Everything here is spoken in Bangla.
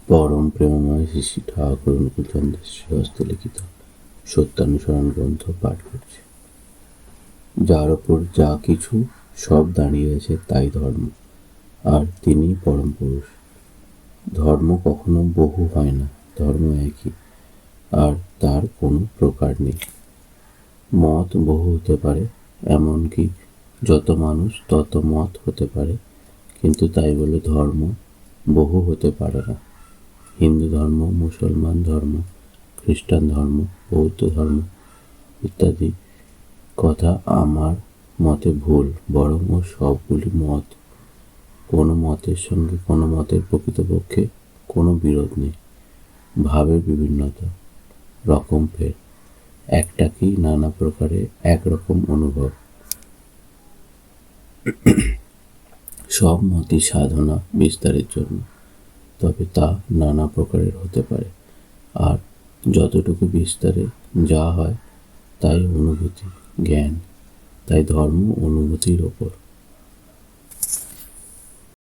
পরম প্রেমময় শ্রী শ্রী ঠাকুর অনুকূলচন্দ্রের হস্তলিখিত সত্যানুসরণ গ্রন্থ পাঠ করছি। যার ওপর যা কিছু সব দাঁড়িয়ে আছে তাই ধর্ম, আর তিনি পরম পুরুষ। ধর্ম কখনো বহু হয় না, ধর্ম একই, আর তার কোনো প্রকার নেই। মত বহু হতে পারে, এমনকি যত মানুষ তত মত হতে পারে, কিন্তু তাই বলে ধর্ম বহু হতে পারে না। হিন্দু ধর্ম, মুসলমান ধর্ম, খ্রিস্টান ধর্ম, বৌদ্ধ ধর্ম ইত্যাদি কথা আমার মতে ভুল। বরং ও সবগুলি মত, কোনো মতের সঙ্গে কোনো মতের প্রকৃতপক্ষে কোনো বিরোধ নেই। ভাবের বিভিন্নতা, রকম ফের, একটাকেই নানা প্রকারে একরকম অনুভব। সব মতই সাধনা বিস্তারের জন্য, তবে তা নানা প্রকারের হতে পারে, আর যতটুকু বিস্তারে যা হয় তাই অনুভূতি, জ্ঞান। তাই ধর্ম অনুভূতির ওপর।